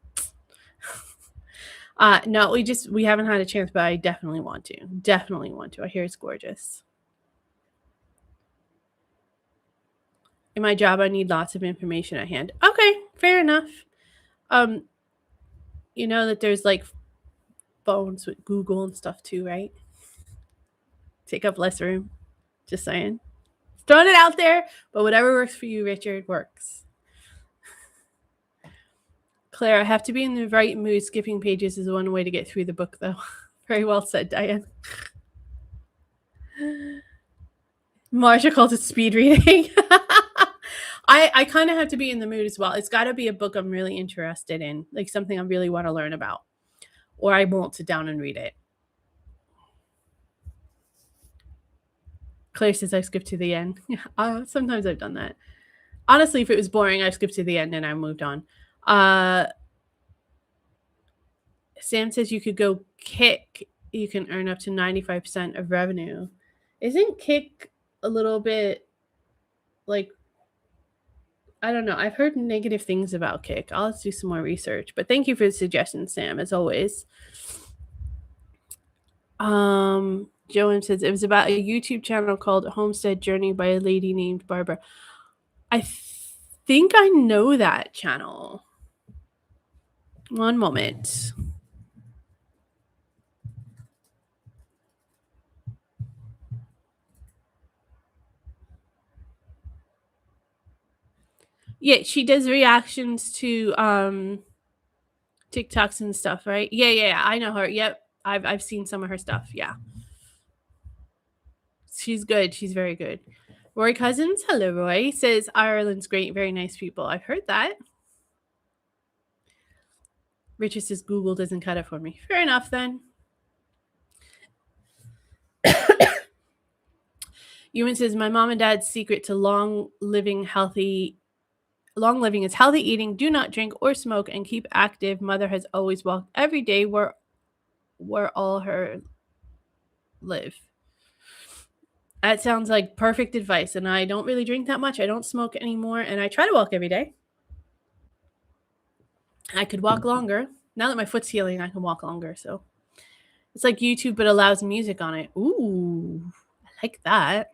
A: No, we haven't had a chance, but I definitely want to. Definitely want to. I hear it's gorgeous. In my job, I need lots of information at hand. Okay, fair enough. You know that there's like phones with Google and stuff too, right? Take up less room. Just saying. Throwing it out there, but whatever works for you, Richard, works. Claire, I have to be in the right mood. Skipping pages is one way to get through the book, though. Very well said, Diane. Marsha calls it speed reading. I kind of have to be in the mood as well. It's got to be a book I'm really interested in, like something I really want to learn about, or I won't sit down and read it. Claire says I skipped to the end. Sometimes I've done that. Honestly, if it was boring, I skipped to the end and I moved on. Sam says you could go Kick. You can earn up to 95% of revenue. Isn't Kick a little bit like, I don't know. I've heard negative things about Kick. I'll have to do some more research. But thank you for the suggestion, Sam, as always. Joan says it was about a YouTube channel called Homestead Journey by a lady named Barbara. I think I know that channel. One moment. Yeah, she does reactions to TikToks and stuff, right? Yeah. I know her. Yep. I've seen some of her stuff. Yeah. She's good. She's very good. Roy Cousins, hello, Roy, says Ireland's great, very nice people. I've heard that. Richard says Google doesn't cut it for me. Fair enough, then. Ewan says, my mom and dad's secret to long living is healthy eating, do not drink or smoke, and keep active. Mother has always walked every day. We're all her live. That sounds like perfect advice. And I don't really drink that much. I don't smoke anymore. And I try to walk every day. I could walk longer. Now that my foot's healing, I can walk longer. So it's like YouTube, but allows music on it. Ooh, I like that.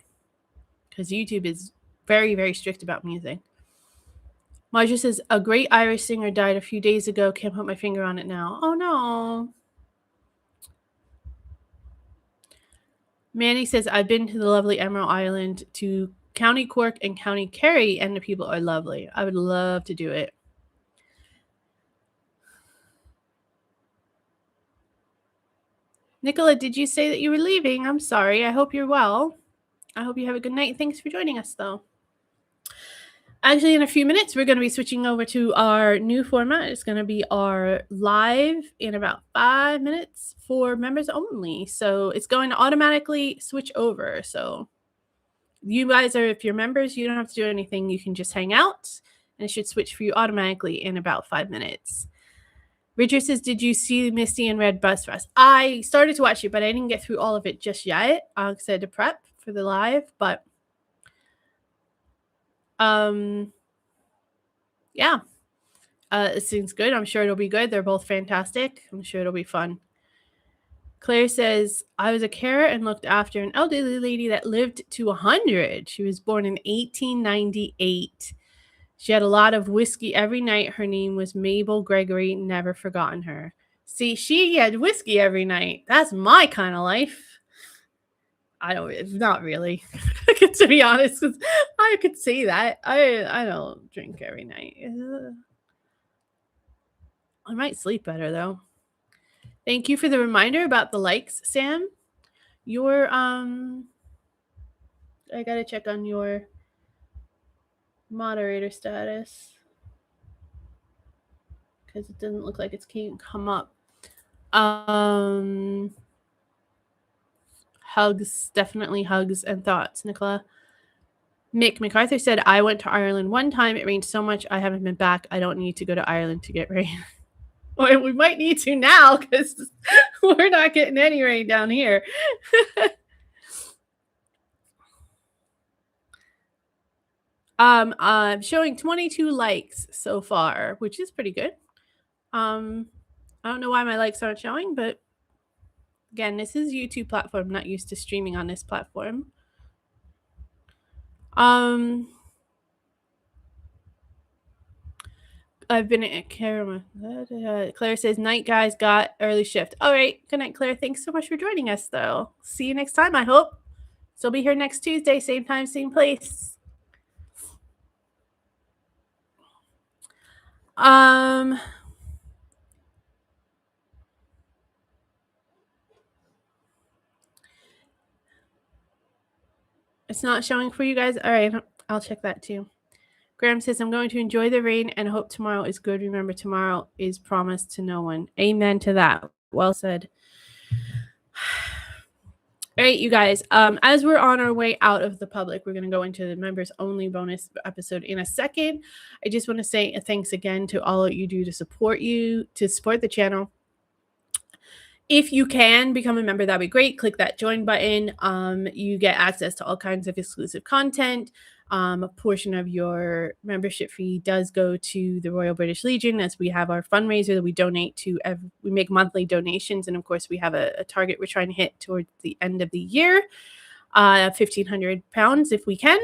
A: Because YouTube is very, very strict about music. Marja says, a great Irish singer died a few days ago. Can't put my finger on it now. Oh, no. Manny says, I've been to the lovely Emerald Island to County Cork and County Kerry, and the people are lovely. I would love to do it. Nicola, did you say that you were leaving? I'm sorry. I hope you're well. I hope you have a good night. Thanks for joining us, though. Actually, in a few minutes, we're going to be switching over to our new format. It's going to be our live in about 5 minutes for members only. So it's going to automatically switch over. So you guys are, if you're members, you don't have to do anything. You can just hang out, and it should switch for you automatically in about 5 minutes. Richard says, did you see Misty and Red Bus Fest? I started to watch it, but I didn't get through all of it just yet. I had to prep for the live, but yeah, it seems good. I'm sure it'll be good. They're both fantastic. I'm sure it'll be fun. Claire says, I was a carer and looked after an elderly lady that lived to 100. She was born in 1898. She had a lot of whiskey every night. Her name was Mabel Gregory. Never forgotten her. See, she had whiskey every night. That's my kind of life. Not really. To be honest, I could say that. I don't drink every night. I might sleep better, though. Thank you for the reminder about the likes, Sam. Your, I gotta check on your moderator status. Because it doesn't look like it's come up. Hugs, definitely hugs and thoughts, Nicola. Mick MacArthur said, I went to Ireland one time. It rained so much. I haven't been back. I don't need to go to Ireland to get rain. Well, we might need to now because we're not getting any rain down here. I'm showing 22 likes so far, which is pretty good. I don't know why my likes aren't showing, but again, this is YouTube platform. I'm not used to streaming on this platform. I've been at camera. Claire says, night guys, got early shift. All right. Good night, Claire. Thanks so much for joining us, though. See you next time, I hope. So be here next Tuesday, same time, same place. It's not showing for you guys. All right. I'll check that too. Graham says, I'm going to enjoy the rain and hope tomorrow is good. Remember, tomorrow is promised to no one. Amen to that. Well said. All right, you guys, as we're on our way out of the public, we're going to go into the members only bonus episode in a second. I just want to say thanks again to all that you do to support the channel. If you can become a member, that'd be great. Click that join button. You get access to all kinds of exclusive content. A portion of your membership fee does go to the Royal British Legion, as we have our fundraiser that we donate to. We make monthly donations, and of course, we have a target we're trying to hit towards the end of the year, £1,500 if we can.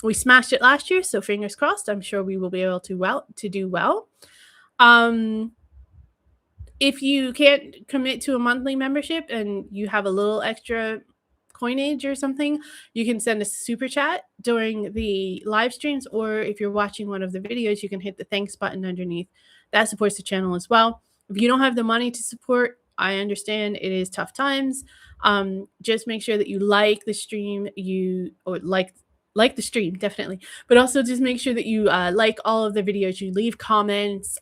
A: We smashed it last year, so fingers crossed. I'm sure we will be able to do well. If you can't commit to a monthly membership and you have a little extra coinage or something, you can send a super chat during the live streams, or if you're watching one of the videos, you can hit the thanks button underneath. That supports the channel as well. If you don't have the money to support, I understand it is tough times. Just make sure that you like the stream, like the stream, definitely, but also just make sure that you like all of the videos, you leave comments,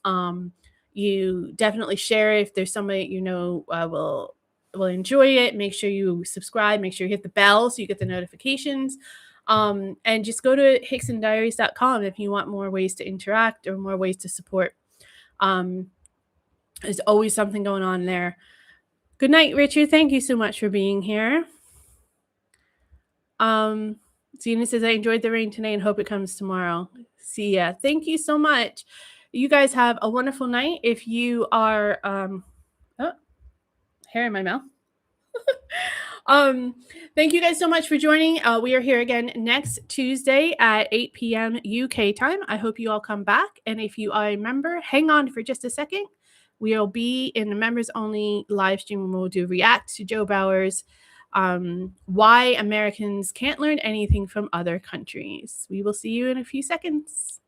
A: you definitely share it. If there's somebody you know will enjoy it, make sure you subscribe, make sure you hit the bell so you get the notifications, and just go to hicksondiaries.com if you want more ways to interact or more ways to support. There's always something going on there. Good night, Richard. Thank you so much for being here. Zena says, I enjoyed the rain tonight and hope it comes tomorrow. See ya. Thank you so much. You guys have a wonderful night. If you are oh, hair in my mouth. Thank you guys so much for joining. We are here again next Tuesday at 8 p.m. UK time. I hope you all come back. And if you are a member, hang on for just a second. We'll be in the members only live stream and we'll do react to Joe Bauer's why Americans can't learn anything from other countries. We will see you in a few seconds.